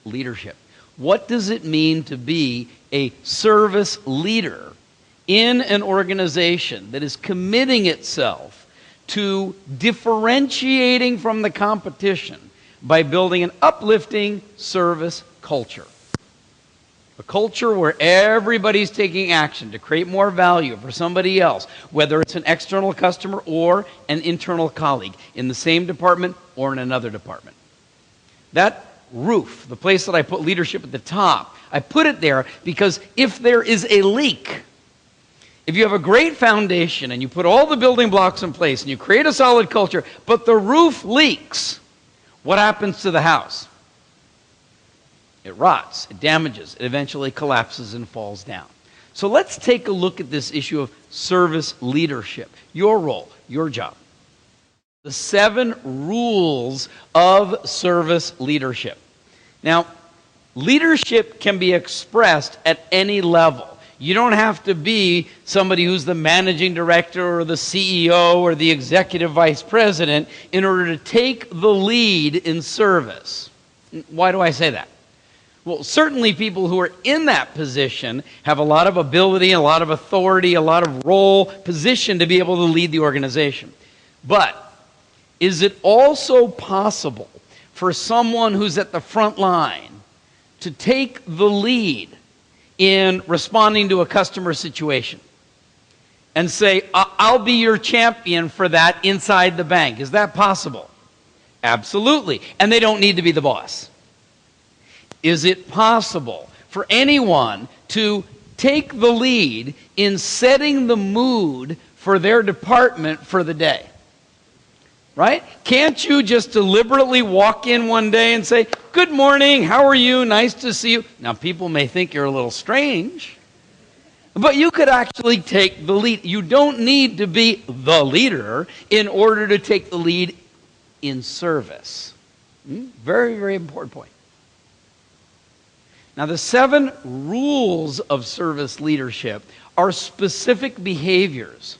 leadership. What does it mean to be a service leader in an organization that is committing itself to differentiating from the competition by building an uplifting service culture? A culture where everybody's taking action to create more value for somebody else, whether it's an external customer or an internal colleague in the same department or in another department. That roof, the place that I put leadership at the top, I put it there because if there is a leak, if you have a great foundation and you put all the building blocks in place and you create a solid culture, but the roof leaks, what happens to the house? It rots, it damages, it eventually collapses and falls down. So let's take a look at this issue of service leadership. Your role, your job. The 7 rules of service leadership. Now, leadership can be expressed at any level. You don't have to be somebody who's the managing director or the CEO or the executive vice president in order to take the lead in service. Why do I say that? Well, certainly people who are in that position have a lot of ability, a lot of authority, a lot of role, position to be able to lead the organization. But is it also possible for someone who's at the front line to take the lead in responding to a customer situation and say, I'll be your champion for that inside the bank? Is that possible? Absolutely. And they don't need to be the boss. Is it possible for anyone to take the lead in setting the mood for their department for the day? Right? Can't you just deliberately walk in one day and say, good morning, how are you, nice to see you? Now, people may think you're a little strange, but you could actually take the lead. You don't need to be the leader in order to take the lead in service. Very, very important point. Now, the 7 rules of service leadership are specific behaviors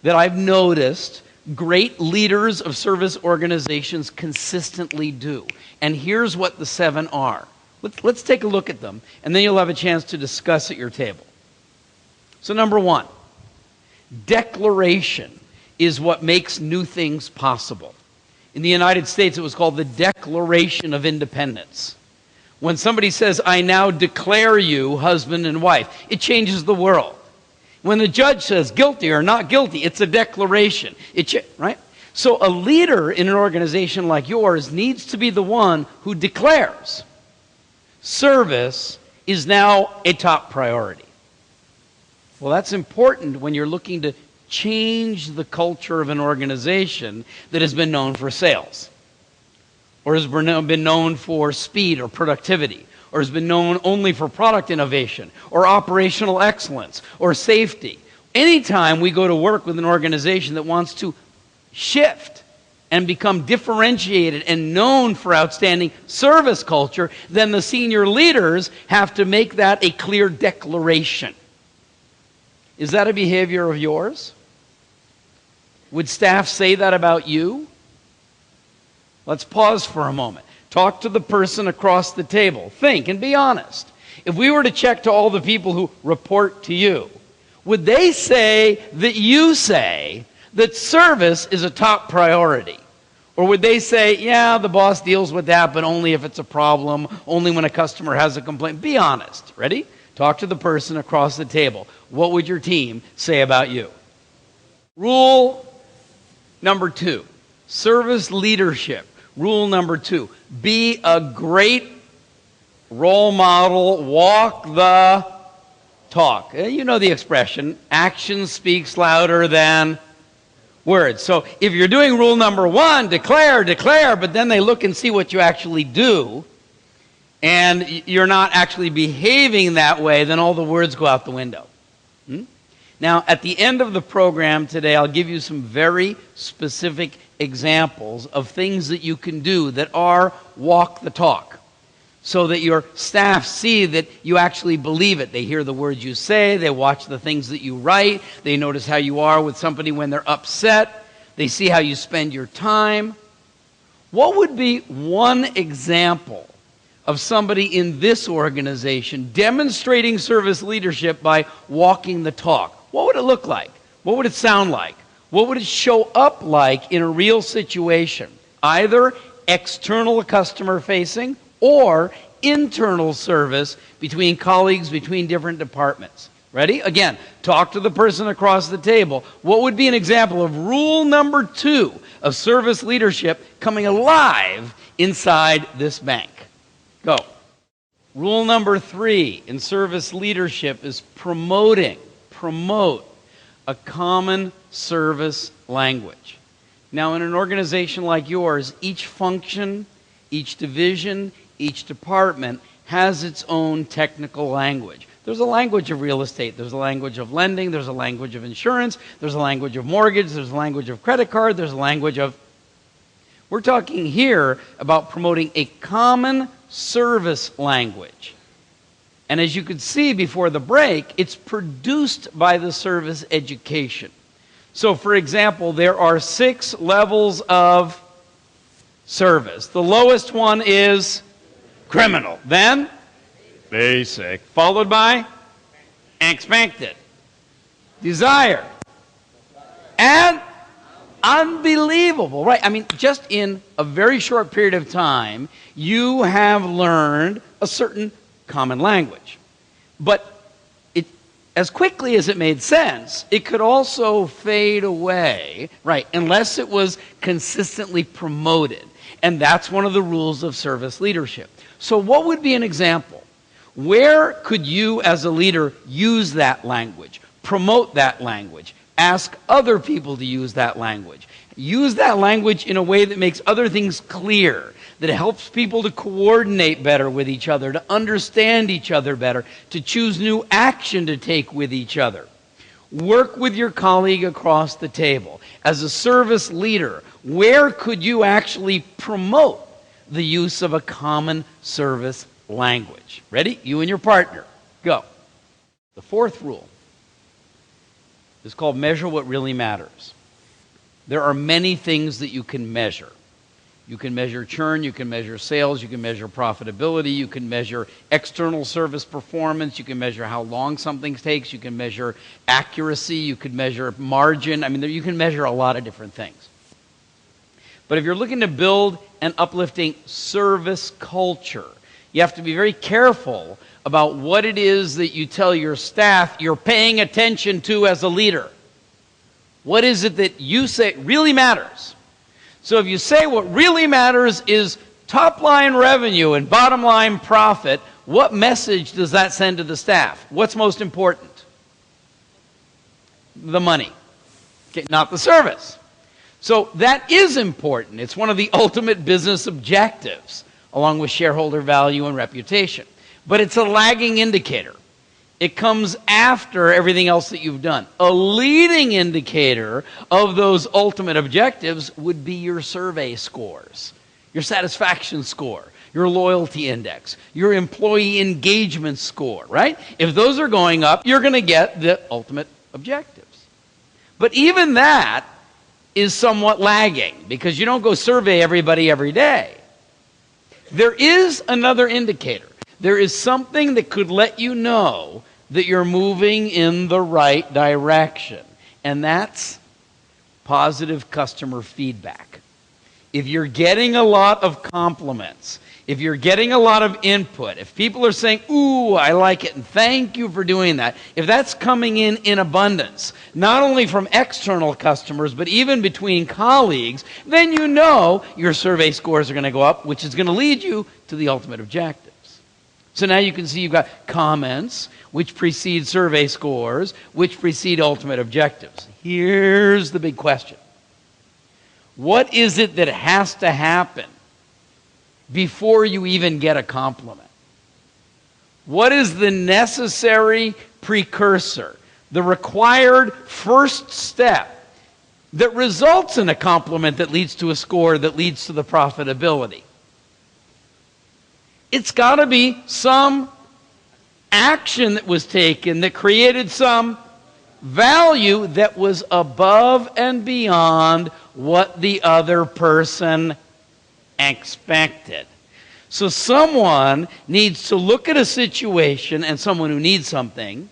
that I've noticed great leaders of service organizations consistently do. And here's what the 7 are. Let's take a look at them, and then you'll have a chance to discuss at your table. So number 1, declaration is what makes new things possible. In the United States, it was called the Declaration of Independence. When somebody says, I now declare you husband and wife, it changes the world. When the judge says guilty or not guilty, it's a declaration. Right? So a leader in an organization like yours needs to be the one who declares service is now a top priority. Well, that's important when you're looking to change the culture of an organization that has been known for sales, or has been known for speed or productivity, or has been known only for product innovation, or operational excellence, or safety. Anytime we go to work with an organization that wants to shift and become differentiated and known for outstanding service culture, then the senior leaders have to make that a clear declaration. Is that a behavior of yours? Would staff say that about you? Let's pause for a moment. Talk to the person across the table. Think and be honest. If we were to check to all the people who report to you, would they say that you say that service is a top priority? Or would they say, yeah, the boss deals with that, but only if it's a problem, only when a customer has a complaint? Be honest. Ready? Talk to the person across the table. What would your team say about you? Rule number 2, service leadership. Rule number 2, be a great role model, walk the talk. You know the expression, action speaks louder than words. So if you're doing rule number 1, declare, but then they look and see what you actually do, and you're not actually behaving that way, then all the words go out the window. Now, at the end of the program today, I'll give you some very specific examples of things that you can do that are walk the talk, so that your staff see that you actually believe it. They hear the words you say, they watch the things that you write, they notice how you are with somebody when they're upset, they see how you spend your time. What would be one example of somebody in this organization demonstrating service leadership by walking the talk, what would it look like? What would it sound like? What would it show up like in a real situation? Either external customer facing or internal service between colleagues, between different departments. Ready? Again, talk to the person across the table. What would be an example of rule number 2 of service leadership coming alive inside this bank? Go. Rule number 3 in service leadership is promote a common service language. Now, in an organization like yours, each function, each division, each department has its own technical language. There's a language of real estate. There's a language of lending. There's a language of insurance. There's a language of mortgage. There's a language of credit card. There's a language of... We're talking here about promoting a common service language. And as you could see before the break, it's produced by the service education. So, for example, there are 6 levels of service. The lowest one is criminal. Then basic. Followed by expected, desired, and unbelievable. Right? I mean, just in a very short period of time, you have learned a certain common language. But as quickly as it made sense, it could also fade away, right, unless it was consistently promoted. And that's one of the rules of service leadership. So what would be an example? Where could you as a leader use that language, promote that language, ask other people to use that language? Use that language in a way that makes other things clear, that helps people to coordinate better with each other, to understand each other better, to choose new action to take with each other. Work with your colleague across the table. As a service leader, where could you actually promote the use of a common service language? Ready? You and your partner. Go. The 4th rule is called measure what really matters. There are many things that you can measure. You can measure churn, you can measure sales, you can measure profitability, you can measure external service performance, you can measure how long something takes, you can measure accuracy, you can measure margin. I mean, you can measure a lot of different things. But if you're looking to build an uplifting service culture, you have to be very careful about what it is that you tell your staff you're paying attention to as a leader. What is it that you say really matters? So if you say what really matters is top line revenue and bottom line profit, what message does that send to the staff? What's most important? The money, okay, not the service. So that is important. It's one of the ultimate business objectives, along with shareholder value and reputation. But it's a lagging indicator. It comes after everything else that you've done. A leading indicator of those ultimate objectives would be your survey scores, your satisfaction score, your loyalty index, your employee engagement score, right? If those are going up, you're going to get the ultimate objectives. But even that is somewhat lagging because you don't go survey everybody every day. There is another indicator. There is something that could let you know that you're moving in the right direction. And that's positive customer feedback. If you're getting a lot of compliments, if you're getting a lot of input, if people are saying, ooh, I like it, and thank you for doing that, if that's coming in abundance, not only from external customers, but even between colleagues, then you know your survey scores are going to go up, which is going to lead you to the ultimate objectives. So now you can see you've got comments, which precede survey scores, which precede ultimate objectives. Here's the big question. What is it that has to happen before you even get a compliment? What is the necessary precursor, the required first step that results in a compliment that leads to a score that leads to the profitability? It's got to be some action that was taken that created some value that was above and beyond what the other person expected. So someone needs to look at a situation, and someone who needs something,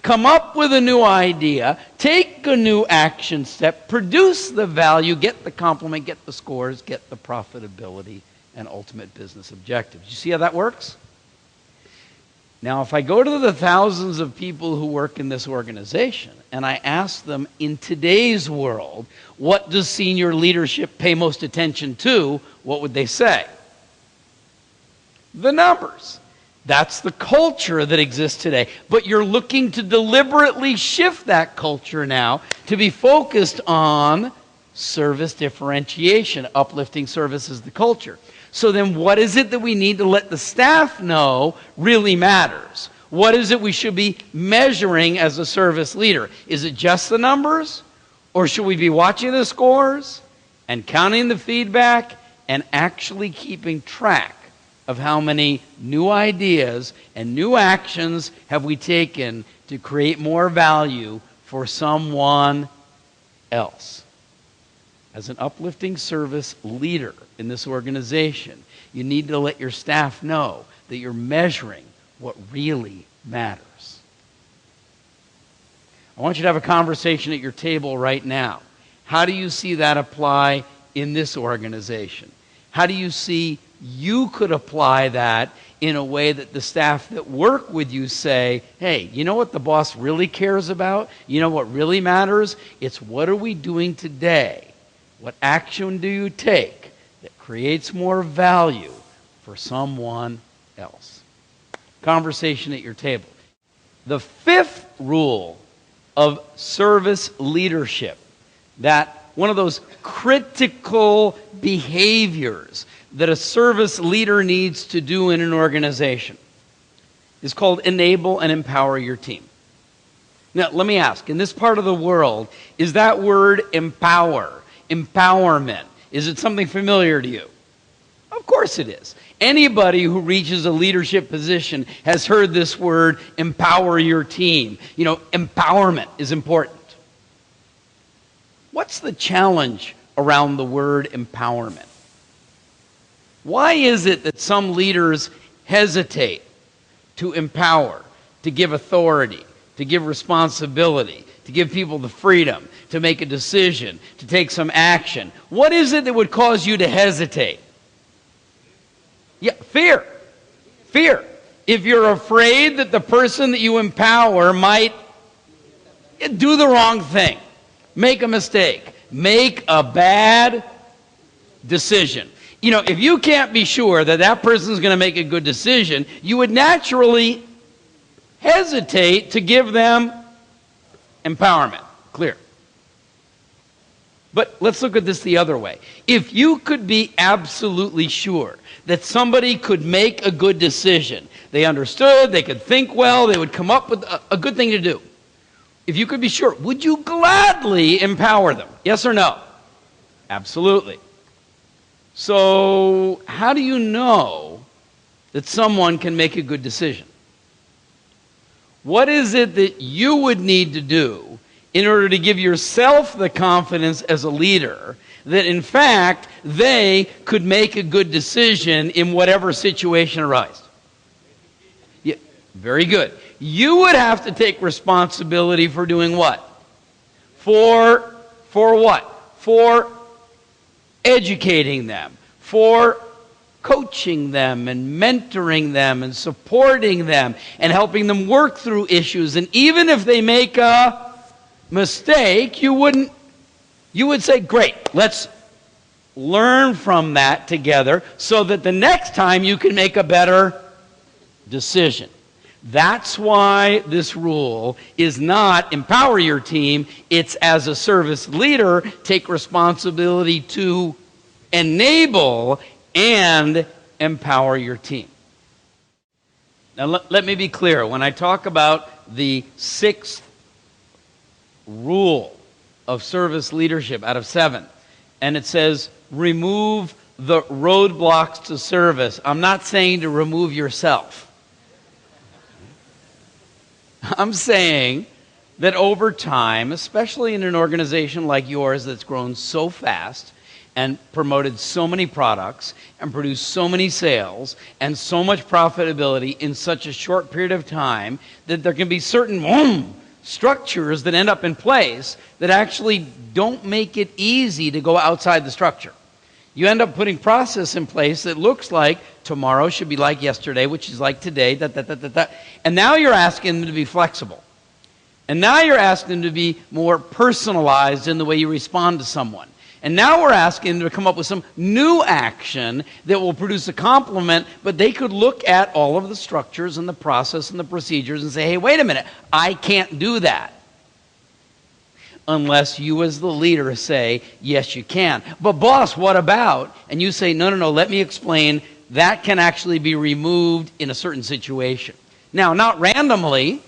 come up with a new idea, take a new action step, produce the value, get the compliment, get the scores, get the profitability, and ultimate business objectives. You see how that works? Now, if I go to the thousands of people who work in this organization and I ask them, in today's world, what does senior leadership pay most attention to, what would they say? The numbers. That's the culture that exists today. But you're looking to deliberately shift that culture now to be focused on service differentiation. Uplifting service is the culture. So then what is it that we need to let the staff know really matters? What is it we should be measuring as a service leader? Is it just the numbers? Or should we be watching the scores and counting the feedback and actually keeping track of how many new ideas and new actions have we taken to create more value for someone else? As an uplifting service leader in this organization, you need to let your staff know that you're measuring what really matters. I want you to have a conversation at your table right now. How do you see that apply in this organization? How do you see you could apply that in a way that the staff that work with you say, hey, you know what the boss really cares about? You know what really matters? It's what are we doing today? What action do you take that creates more value for someone else? Conversation at your table. The fifth rule of service leadership, that one of those critical behaviors that a service leader needs to do in an organization, is called enable and empower your team. Now, let me ask, in this part of the world, is that word empower, empowerment, is it something familiar to you? Of course it is. Anybody who reaches a leadership position has heard this word, empower your team. You know, empowerment is important. What's the challenge around the word empowerment? Why is it that some leaders hesitate to empower, to give authority, to give responsibility, to give people the freedom to make a decision, to take some action? What is it that would cause you to hesitate? Yeah, fear. Fear. If you're afraid that the person that you empower might do the wrong thing, make a mistake, make a bad decision. You know, if you can't be sure that that person is going to make a good decision, you would naturally hesitate to give them empowerment. Clear. But let's look at this the other way. If you could be absolutely sure that somebody could make a good decision, they understood, they could think well, they would come up with a good thing to do. If you could be sure, would you gladly empower them? Yes or no? Absolutely. So, how do you know that someone can make a good decision? What is it that you would need to do in order to give yourself the confidence as a leader that, in fact, they could make a good decision in whatever situation arises? Yeah, very good. You would have to take responsibility for doing what? For what? For educating them, for coaching them and mentoring them and supporting them and helping them work through issues. And even if they make a mistake, you would say, great, let's learn from that together so that the next time you can make a better decision. That's why this rule is not empower your team. It's, as a service leader, take responsibility to enable and empower your team. Now, let me be clear. When I talk about the sixth rule of service leadership out of 7, and it says, remove the roadblocks to service, I'm not saying to remove yourself. I'm saying that over time, especially in an organization like yours that's grown so fast, and promoted so many products and produced so many sales and so much profitability in such a short period of time that there can be certain structures that end up in place that actually don't make it easy to go outside the structure. You end up putting process in place that looks like tomorrow should be like yesterday, which is like today, and now you're asking them to be flexible. And now you're asking them to be more personalized in the way you respond to someone. And now we're asking them to come up with some new action that will produce a complement, but they could look at all of the structures and the process and the procedures and say, hey, wait a minute, I can't do that. Unless you as the leader say, yes, you can. But boss, what about? And you say, no, let me explain. That can actually be removed in a certain situation. Now, not randomly,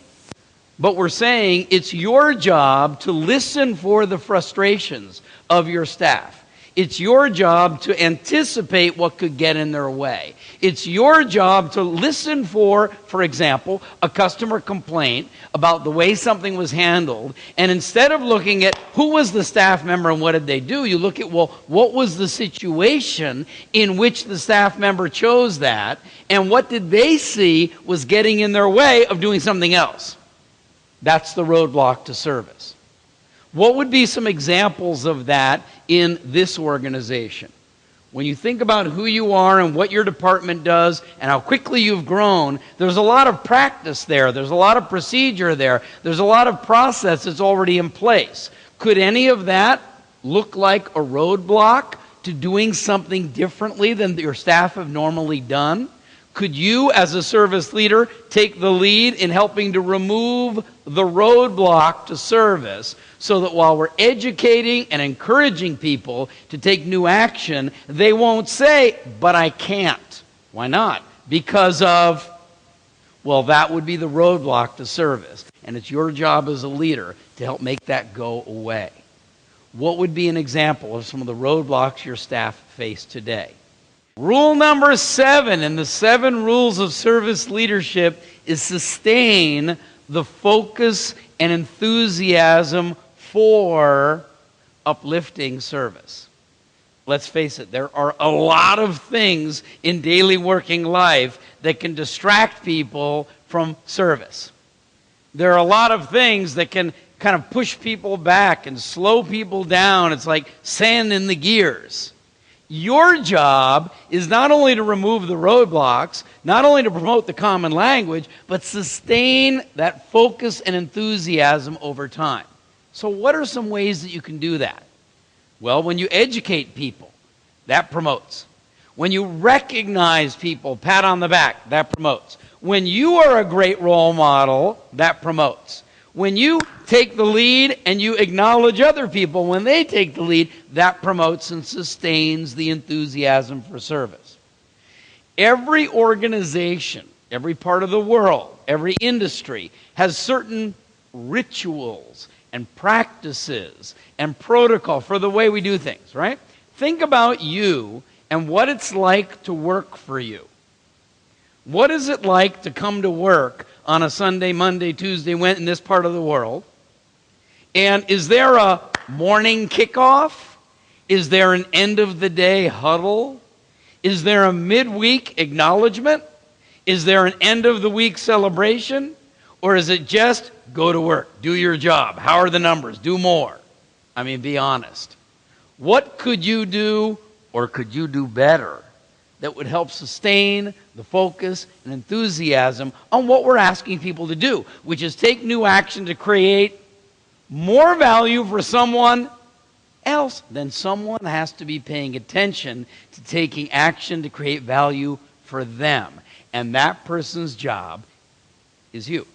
but we're saying it's your job to listen for the frustrations of your staff. It's your job to anticipate what could get in their way. It's your job to listen for example, a customer complaint about the way something was handled, and instead of looking at who was the staff member and what did they do, you look at, well, what was the situation in which the staff member chose that, and what did they see was getting in their way of doing something else? That's the roadblock to service. What would be some examples of that in this organization? When you think about who you are and what your department does and how quickly you've grown, there's a lot of practice there. There's a lot of procedure there. There's a lot of process that's already in place. Could any of that look like a roadblock to doing something differently than your staff have normally done? Could you, as a service leader, take the lead in helping to remove the roadblock to service so that while we're educating and encouraging people to take new action, they won't say, but I can't. Why not? Because of, well, that would be the roadblock to service. And it's your job as a leader to help make that go away. What would be an example of some of the roadblocks your staff face today? Rule number 7 in the 7 rules of service leadership is sustain the focus and enthusiasm for uplifting service. Let's face it, there are a lot of things in daily working life that can distract people from service. There are a lot of things that can kind of push people back and slow people down. It's like sand in the gears. Your job is not only to remove the roadblocks, not only to promote the common language, but sustain that focus and enthusiasm over time. So what are some ways that you can do that? Well, when you educate people, that promotes. When you recognize people, pat on the back, that promotes. When you are a great role model, that promotes. When you take the lead and you acknowledge other people when they take the lead, that promotes and sustains the enthusiasm for service. Every organization, every part of the world, every industry has certain rituals and practices and protocol for the way we do things, right? Think about you and what it's like to work for you. What is it like to come to work on a Sunday, Monday, Tuesday, Wednesday in this part of the world? And is there a morning kickoff? Is there an end of the day huddle? Is there a midweek acknowledgement? Is there an end of the week celebration? Or is it just go to work, do your job? How are the numbers? Do more. I mean, be honest. What could you do or could you do better that would help sustain the focus and enthusiasm on what we're asking people to do, which is take new action to create more value for someone else? Then someone has to be paying attention to taking action to create value for them. And that person's job is you.